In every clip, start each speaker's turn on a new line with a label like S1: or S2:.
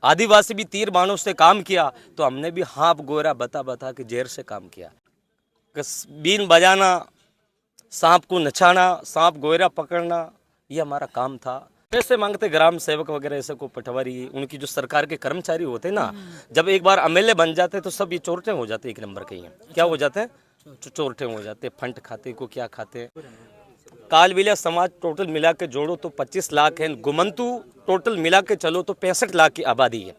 S1: आदिवासी भी तीर बाणों से काम किया तो हमने भी हाँप गोरा बता बता के जेर से काम किया। बीन बजाना, सांप को नचाना, सांप गोरा पकड़ना, ये हमारा काम था। पैसे मांगते ग्राम सेवक वगैरह ऐसे को पटवारी, उनकी जो सरकार के कर्मचारी होते ना, जब एक बार एमएलए बन जाते तो सब ये चोरटे हो जाते। एक नंबर के ही क्या हो जाते हैं, चोरटे हो जाते, फंड खाते को क्या खाते। कालबेलिया समाज टोटल मिला के जोड़ो तो 25 लाख है। गुमंतु टोटल मिला के चलो तो 65 लाख की आबादी है।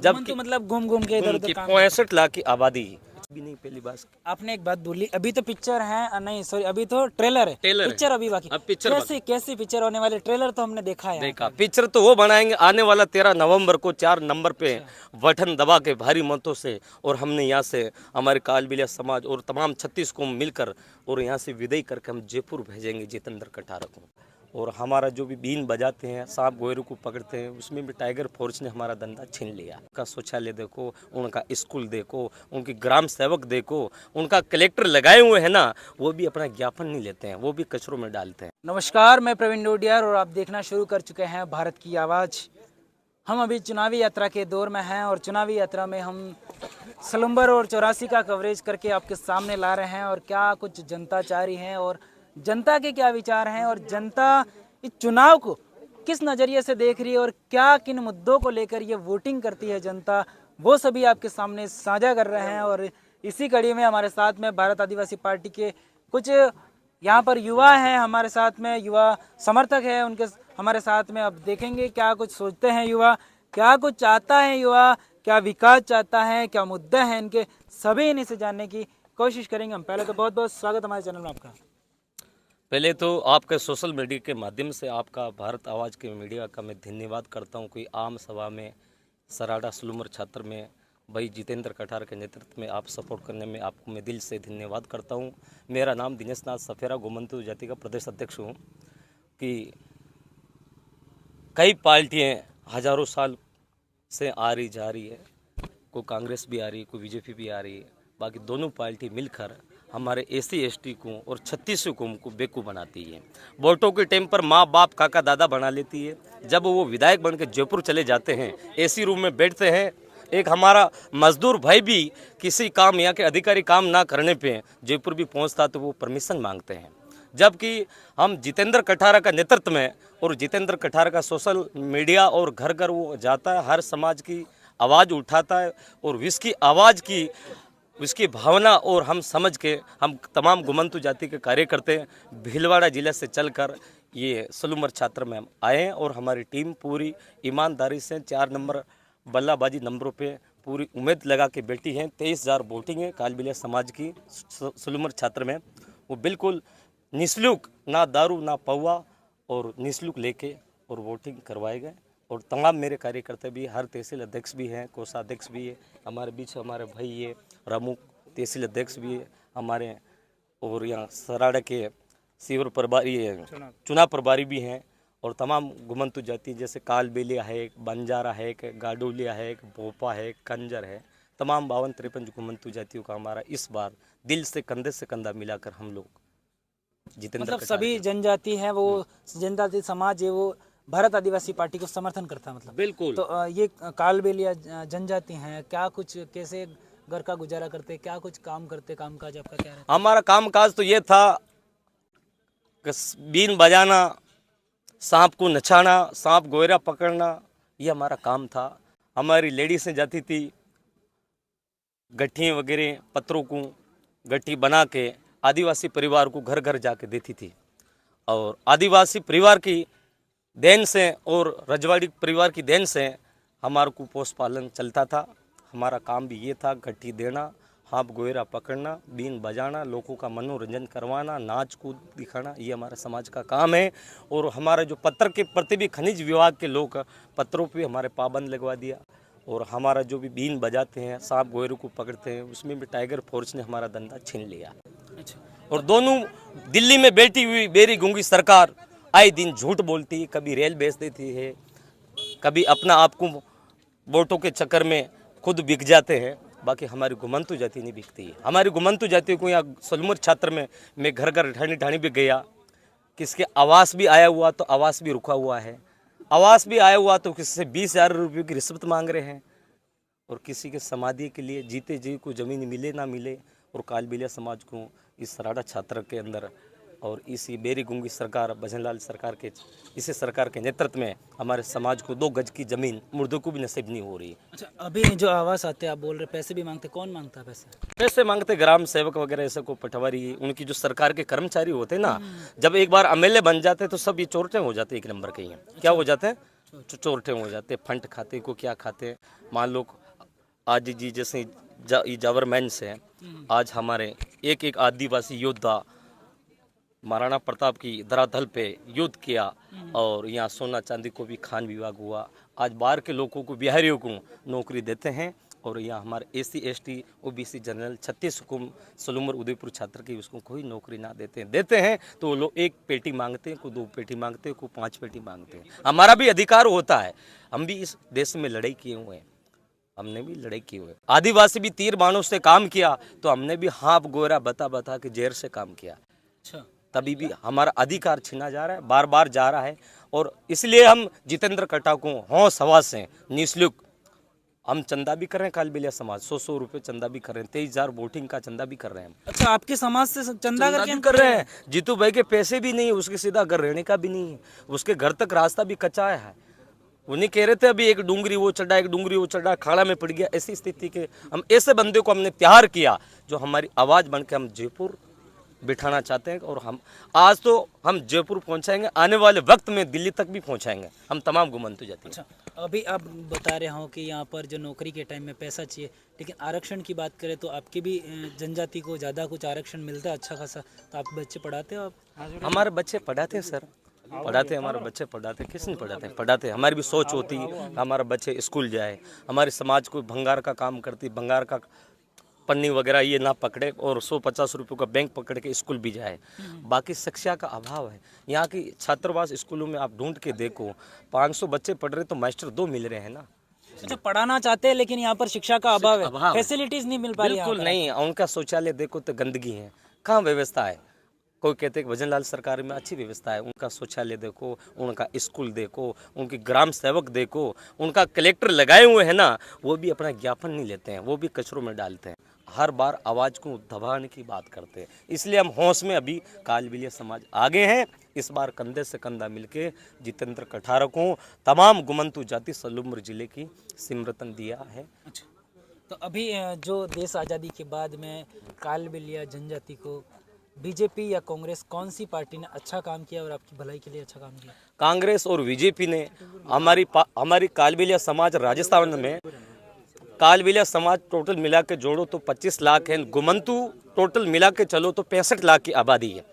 S1: जब
S2: तो मतलब घूम घूम के इधर उधर
S1: 65 लाख की आबादी है। भी नहीं पहली बात।
S2: आपने एक बात बोली, अभी तो पिक्चर है, नहीं सॉरी, अभी तो ट्रेलर है, पिक्चर अभी बाकी।
S1: अब पिक्चर
S2: कैसी पिक्चर होने वाली? ट्रेलर तो हमने देखा है।
S1: देखा पिक्चर तो वो बनाएंगे आने वाला 13 नवंबर को 4 नंबर पे बटन दबा के भारी मतों से। और हमने यहाँ से हमारे कालबेलिया समाज और तमाम 36 को मिलकर और यहाँ से विदाई करके हम जयपुर भेजेंगे जितेंद्र कटारा को। और हमारा जो भी बीन बजाते हैं, सांप गोयरों को पकड़ते हैं, उसमें भी टाइगर फोर्स ने हमारा धंधा छीन लिया। उनका शौचालय देखो, उनका स्कूल देखो, उनकी ग्राम सेवक देखो, उनका कलेक्टर लगाए हुए हैं ना, वो भी अपना ज्ञापन नहीं लेते हैं, वो भी कचरों में डालते हैं।
S2: नमस्कार, मैं प्रवीण डोडियार और आप देखना शुरू कर चुके हैं भारत की आवाज़। हम अभी चुनावी यात्रा के दौर में हैं और चुनावी यात्रा में हम सलूम्बर और 84 का कवरेज करके आपके सामने ला रहे हैं। और क्या कुछ जनता चाह रही है और जनता के क्या विचार हैं और जनता इस चुनाव को किस नज़रिए से देख रही है और क्या किन मुद्दों को लेकर ये वोटिंग करती है जनता, वो सभी आपके सामने साझा कर रहे हैं। और इसी कड़ी में हमारे साथ में भारत आदिवासी पार्टी के कुछ यहाँ पर युवा हैं, हमारे साथ में युवा समर्थक है, उनके हमारे साथ में अब देखेंगे क्या कुछ सोचते हैं युवा, क्या कुछ चाहता है युवा, क्या विकास चाहता है, क्या मुद्दे हैं इनके, सभी इन्हीं से जानने की कोशिश करेंगे हम। पहले तो बहुत बहुत स्वागत हमारे चैनल में आपका।
S1: पहले तो आपके सोशल मीडिया के माध्यम से आपका भारत आवाज़ के मीडिया का मैं धन्यवाद करता हूं। कोई आम सभा में सराड़ा सलूमर छात्र में भाई जितेंद्र कटार के नेतृत्व में आप सपोर्ट करने में आपको मैं दिल से धन्यवाद करता हूं। मेरा नाम दिनेश नाथ सफेरा, गोमंतु जाति का प्रदेश अध्यक्ष हूं। कि कई पार्टियाँ हजारों साल से आ रही जा रही है, कोई कांग्रेस भी आ रही है, कोई बीजेपी भी आ रही है, बाकी दोनों पार्टी मिलकर हमारे एससी एसटी को और 36 कौम को बेवकूफ़ बनाती है। वोटों के टाइम पर माँ बाप काका दादा बना लेती है। जब वो विधायक बन के जयपुर चले जाते हैं, एसी रूम में बैठते हैं, एक हमारा मजदूर भाई भी किसी काम यहाँ के अधिकारी काम ना करने पे जयपुर भी पहुँचता तो वो परमिशन मांगते हैं। जबकि हम जितेंद्र कटारा का नेतृत्व में और जितेंद्र कटारा का सोशल मीडिया और घर घर वो जाता है, हर समाज की आवाज़ उठाता है और इसकी आवाज़ की उसकी भावना और हम समझ के हम तमाम गुमंतु जाति के कार्यकर्ते भीलवाड़ा जिले से चलकर ये सलूमर छात्र में आए हैं। और हमारी टीम पूरी ईमानदारी से 4 नंबर बल्लाबाजी नंबरों पे पूरी उम्मीद लगा के बैठी हैं। 23,000 वोटिंग है कालबेलिया समाज की सलूमर छात्र में। वो बिल्कुल निःशुल्क, ना दारू ना पौवा, और निःशुल्क लेके और वोटिंग करवाए गए। और तमाम मेरे कार्यकर्ता भी, हर तहसील अध्यक्ष भी हैं, कोषाध्यक्ष भी है हमारे बीच, हमारे भाई ये प्रमुख तहसील अध्यक्ष भी है हमारे, और यहाँ सराड़ा के सीवर प्रभारी चुनाव प्रभारी भी हैं। और तमाम गुमंतु जाति जैसे कालबेलिया है, बंजारा है, गाडोलिया है, भोपा है, कंजर है, तमाम 52-53 गुमंतु जातियों का हमारा इस बार दिल से कंधा मिलाकर हम लोग जितेंद्र
S2: मतलब सभी जनजाति है, वो जनजाति समाज है, वो भारत आदिवासी पार्टी को समर्थन करता है मतलब।
S1: बिल्कुल।
S2: तो ये कालबेलिया जनजाति हैं, क्या कुछ कैसे घर का गुजारा करते, क्या कुछ काम करते, कामकाज आपका क्या रहता?
S1: हमारा कामकाज तो ये था कि बीन बजाना, सांप को नचाना, सांप गोयरा पकड़ना, ये हमारा काम था। हमारी लेडीज़ें जाती थी गट्ठी वगैरह पत्रों को गट्ठी बना के आदिवासी परिवार को घर घर जाके देती थी। और आदिवासी परिवार की देन से और रजवाड़ी परिवार की देन से हमारे को पोष पालन चलता था। हमारा काम भी ये था, गट्ठी देना, हाथ गोयरा पकड़ना, बीन बजाना, लोगों का मनोरंजन करवाना, नाच कूद दिखाना, ये हमारे समाज का काम है। और हमारे जो पत्र के प्रति भी खनिज विभाग के लोग पत्रों पे हमारे पाबंद लगवा दिया। और हमारा जो भी बीन बजाते हैं, सांप गोयरों को पकड़ते हैं, उसमें भी टाइगर फोर्स ने हमारा धंधा छीन लिया। और दोनों दिल्ली में बैठी हुई बेरी गूंगी सरकार आए दिन झूठ बोलती है, कभी रेल बेच देती है, कभी अपना आप को वोटों के चक्कर में खुद बिक जाते हैं। बाकी हमारी गुमंतु जाति नहीं बिकती है। हमारी गुमंतु जाति को यहाँ सलूमर छात्र में मैं घर घर ढाणी ढाणी भी गया, किसके आवास भी आया हुआ तो आवास भी रुका हुआ है। आवास भी आया हुआ तो किसी से 20,000 रुपये की रिश्वत मांग रहे हैं, और किसी के समाधि के लिए जीते जी को ज़मीन मिले ना मिले। और कालबेलिया समाज को इस सराड़ा छात्र के अंदर और इसी बेरी गुंगी सरकार, भजनलाल सरकार के, इसी सरकार के नेतृत्व में हमारे समाज को 2 गज की ज़मीन मुर्दों को भी नसीब नहीं हो रही है।
S2: अच्छा, अभी जो आवास आते हैं आप बोल रहे पैसे भी मांगते, कौन मांगता है पैसे?
S1: पैसे मांगते ग्राम सेवक वगैरह, ऐसे को पटवारी, उनकी जो सरकार के कर्मचारी होते हैं ना, जब एक बार एमएलए बन जाते हैं तो सब ये चोरटे हो जाते हैं, 1 नंबर के ही हैं। क्या हो जाते हैं? चोरटे हो जाते हैं, फंड खाते को क्या खाते हैं। मान लो आज जी जैसे जावरमैन से आज हमारे एक आदिवासी योद्धा महाराणा प्रताप की धरातल पे युद्ध किया, और यहाँ सोना चांदी को भी खान विभाग हुआ। आज बाहर के लोगों को, बिहारियों को नौकरी देते हैं, और यहाँ हमारे SC ST OBC जनरल 36 हुकुम सलूमर उदयपुर छात्र की उसको कोई नौकरी ना देते हैं तो वो लोग 1 पेटी मांगते हैं, को 2 पेटी मांगते हैं, को 5 पेटी मांगते हैं। हमारा भी अधिकार होता है, हम भी इस देश में लड़ाई किए हुए हैं, हमने भी लड़ाई की हुई। आदिवासी भी तीर बाणों से काम किया तो हमने भी हाथ गोरा बता के जेर से काम किया।
S2: अच्छा,
S1: तभी भी हमारा अधिकार छीना जा रहा है, बार बार जा रहा है। और इसलिए हम जितेंद्र कटा को हौस हवास से निःशुल्क हम चंदा भी कर रहे हैं। कालबेलिया समाज 100 रुपये चंदा भी कर रहे हैं, 23,000 वोटिंग का चंदा भी कर रहे हैं।
S2: अच्छा, आपके समाज से चंदा करके
S1: भी कर रहे हैं। जीतू भाई के पैसे भी नहीं, उसके सीधा घर रहने का भी नहीं है, उसके घर तक रास्ता भी कच्चा है। उन्हें कह रहे थे अभी एक डूंगरी वो चढ़ा खाड़ा में पड़ गया। ऐसी स्थिति के हम ऐसे बंदे को हमने तैयार किया जो हमारी आवाज़ बन के हम जयपुर बिठाना चाहते हैं। और आज तो हम जयपुर पहुंचाएंगे, आने वाले वक्त में दिल्ली तक भी पहुंचाएंगे हम तमाम गुमंतु जाति।
S2: अच्छा, अभी आप बता रहे हो कि यहाँ पर जो नौकरी के टाइम में पैसा चाहिए, लेकिन आरक्षण की बात करें तो आपकी भी जनजाति को ज़्यादा कुछ आरक्षण मिलता है अच्छा खासा, तो आप बच्चे पढ़ाते हो? आप
S1: हमारे बच्चे पढ़ाते हैं सर, पढ़ाते हैं, हमारे बच्चे पढ़ाते हैं। किस नहीं पढ़ाते हैं? पढ़ाते हैं। हमारी भी सोच होती है हमारा बच्चे स्कूल जाए, हमारे समाज को भंगार का काम करती, भंगार का पन्नी वगैरह ये ना पकड़े, और 150 रुपये का बैंक पकड़ के स्कूल भी जाए। बाकी शिक्षा का अभाव है। यहाँ की छात्रावास स्कूलों में आप ढूंढ के देखो, 500 बच्चे पढ़ रहे तो मास्टर 2 मिल रहे हैं ना।
S2: अच्छा, पढ़ाना चाहते हैं लेकिन यहाँ पर शिक्षा का अभाव है, फैसिलिटीज नहीं मिल पा रही।
S1: बिल्कुल नहीं, उनका शौचालय देखो तो गंदगी है, कहाँ व्यवस्था है। कोई कहते हैं कि भजनलाल सरकार में अच्छी व्यवस्था है, उनका शौचालय देखो, उनका स्कूल देखो, उनके ग्राम सेवक देखो, उनका कलेक्टर लगाए हुए हैं ना, वो भी अपना ज्ञापन नहीं लेते हैं, वो भी कचरों में डालते हैं, हर बार आवाज़ को दबाने की बात करते हैं। इसलिए हम होश में अभी कालबेलिया समाज आगे हैं। इस बार कंधे से कंधा मिलके जितेंद्र कठार को तमाम गुमंतु जाति सलूमर जिले की सिमरतन दिया है।
S2: अच्छा, तो अभी जो देश आज़ादी के बाद में कालबेलिया जनजाति को बीजेपी या कांग्रेस, कौन सी पार्टी ने अच्छा काम किया और आपकी भलाई के लिए अच्छा काम किया?
S1: कांग्रेस और बीजेपी ने हमारी कालबेलिया समाज राजस्थान में, कालबेलिया समाज टोटल मिला के जोड़ो तो 25 लाख है, गुमंतु टोटल मिला के चलो तो 65 लाख की आबादी है।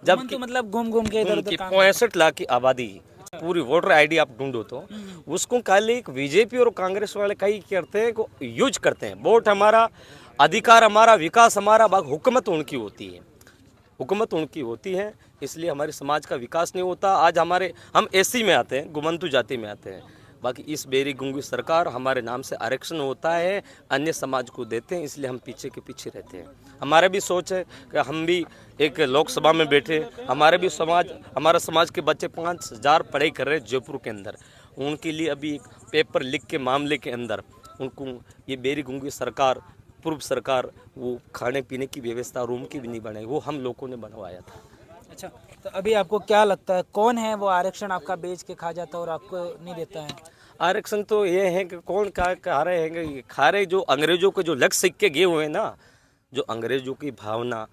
S2: जबकि मतलब घूम के इधर
S1: 65 लाख की आबादी है। पूरी वोटर आईडी आप ढूंढो तो उसको खाली बीजेपी और कांग्रेस वाले कई करते हैं, को यूज करते हैं। वोट हमारा, अधिकार हमारा, विकास हमारा, हुकूमत उनकी होती है, हुकूमत उनकी होती है। इसलिए हमारे समाज का विकास नहीं होता। आज हम SC में आते हैं, गुमंतु जाति में आते हैं, बाकी इस बेरी गुंगी सरकार हमारे नाम से आरक्षण होता है, अन्य समाज को देते हैं, इसलिए हम पीछे के पीछे रहते हैं। हमारा भी सोच है कि हम भी एक लोकसभा में बैठे, हमारा समाज के बच्चे 5,000 पढ़ाई कर रहे हैं जयपुर के अंदर, उनके लिए अभी एक पेपर लिख के मामले के अंदर उनको ये बेरी गुंगी सरकार, पूर्व सरकार, वो खाने पीने की व्यवस्था रूम की भी नहीं बनाई, वो हम लोगों ने बनवाया था।
S2: अच्छा, तो अभी आपको क्या लगता है कौन है वो आरक्षण आपका बेच के खा जाता है और आपको नहीं देता है?
S1: आरक्षण तो ये है कि कौन क्या खा रहे जो अंग्रेजों के जो लक्ष्य सीख के गए हुए हैं ना, जो अंग्रेजों की भावना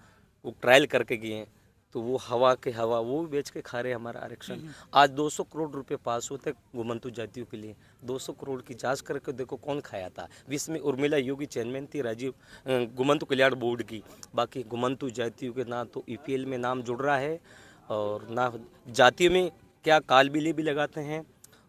S1: वो ट्रायल करके गए हैं, तो वो हवा के हवा वो बेच के खा रहे हैं हमारा आरक्षण। आज 200 करोड़ रुपए पास होते गुमंतु जातियों के लिए, 200 करोड़ की जांच करके देखो कौन खाया था। विश्व में उर्मिला योगी चेयरमैन थी राजीव गुमंतु कल्याण बोर्ड की। बाकी गुमंतु जातियों के ना तो EPL में नाम जुड़ रहा है और ना जातियों में क्या कालबेलिया भी लगाते हैं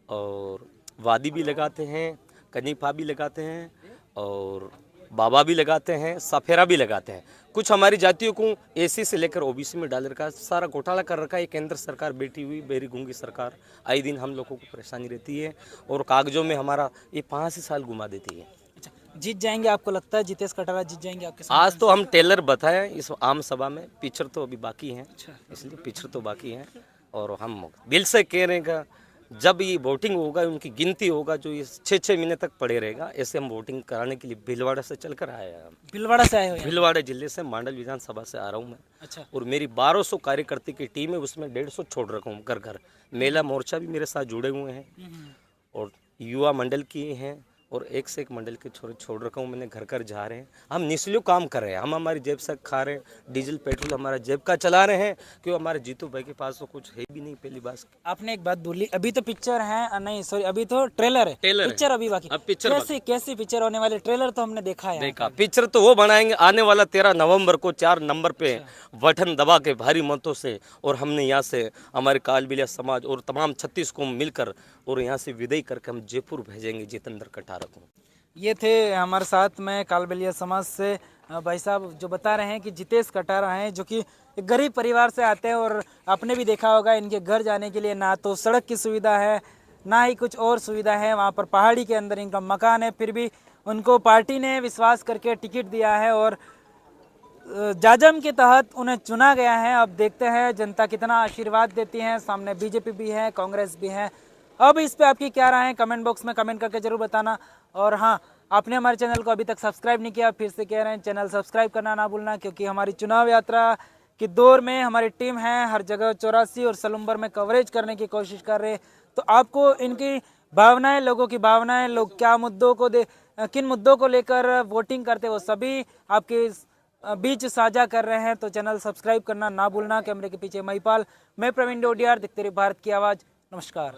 S1: और वादी भी लगाते हैं, कनीफा भी लगाते हैं और बाबा भी लगाते हैं, सफेरा भी लगाते हैं। कुछ हमारी जातियों को SC से लेकर OBC में डाल रखा है, सारा घोटाला कर रखा है। केंद्र सरकार बैठी हुई बेरी गुंगी सरकार, आए दिन हम लोगों को परेशानी रहती है और कागजों में हमारा ये 5 ही साल घुमा देती है।
S2: अच्छा, जीत जाएंगे आपको लगता है? जितेश कटारा जीत जाएंगे आपके साथ?
S1: आज तो हम टेलर बताए इस आम सभा में, पिक्चर तो अभी बाकी हैं, इसलिए पिक्चर तो बाकी हैं और हम दिल से कह रहे हैं जब ये वोटिंग होगा, उनकी गिनती होगा, जो ये 6-6 महीने तक पड़े रहेगा, ऐसे हम वोटिंग कराने के लिए भीलवाड़ा से चलकर आए हैं।
S2: भीलवाड़ा से आए हो यहाँ?
S1: भीलवाड़ा जिले से मांडल विधानसभा से आ रहा हूँ मैं।
S2: अच्छा,
S1: और मेरी 1200 कार्यकर्ता की टीम है, उसमें 150 छोड़ रखा हूँ घर घर। महिला मोर्चा भी मेरे साथ जुड़े हुए हैं और युवा मंडल की हैं और एक से एक मंडल के छोड़ रखा हूँ मैंने, घर घर जा रहे हैं। हम निस्सुल्क काम कर रहे हैं, हम हमारी जेब से खा रहे हैं, डीजल पेट्रोल हमारा जेब का चला रहे हैं, क्योंकि हमारे जीतू भाई के पास तो कुछ है भी नहीं। पहली बात,
S2: आपने एक बात बोली, अभी तो पिक्चर है, नहीं सॉरी, अभी तो ट्रेलर है, पिक्चर अभी बाकी।
S1: अब पिक्चर
S2: कैसी कैसी पिक्चर होने वाली? ट्रेलर तो हमने देखा है।
S1: देखा, पिक्चर तो वो बनाएंगे आने वाला 13 नवंबर को 4 नंबर पे बटन दबा के भारी मतों से। और हमने यहाँ से हमारे कालबिलिया समाज और तमाम 36 को मिलकर और यहाँ से विदाई करके हम जयपुर भेजेंगे जितेंद्र कटारा को।
S2: ये थे हमारे साथ में कालबेलिया समाज से भाई साहब, जो बता रहे हैं कि जितेश कटारा हैं, जो कि एक गरीब परिवार से आते हैं और आपने भी देखा होगा इनके घर जाने के लिए ना तो सड़क की सुविधा है, ना ही कुछ और सुविधा है। वहाँ पर पहाड़ी के अंदर इनका मकान है, फिर भी उनको पार्टी ने विश्वास करके टिकट दिया है और जाजम के तहत उन्हें चुना गया है। अब देखते हैं जनता कितना आशीर्वाद देती है। सामने बीजेपी भी है, कांग्रेस भी है। अब इस पे आपकी क्या राय है, कमेंट बॉक्स में कमेंट करके जरूर बताना। और हाँ, आपने हमारे चैनल को अभी तक सब्सक्राइब नहीं किया, फिर से कह रहे हैं चैनल सब्सक्राइब करना ना भूलना, क्योंकि हमारी चुनाव यात्रा के दौर में हमारी टीम है हर जगह 84 और सलुम्बर में कवरेज करने की कोशिश कर रहे हैं। तो आपको इनकी भावनाएं, लोगों की भावनाएं, लोग क्या मुद्दों को किन मुद्दों को लेकर वोटिंग करते हैं, वो सभी आपके बीच साझा कर रहे हैं। तो चैनल सब्सक्राइब करना ना भूलना। कैमरे के पीछे महिपाल, मैं प्रवीण डोडियार, दिखते रहिए भारत की आवाज़। नमस्कार।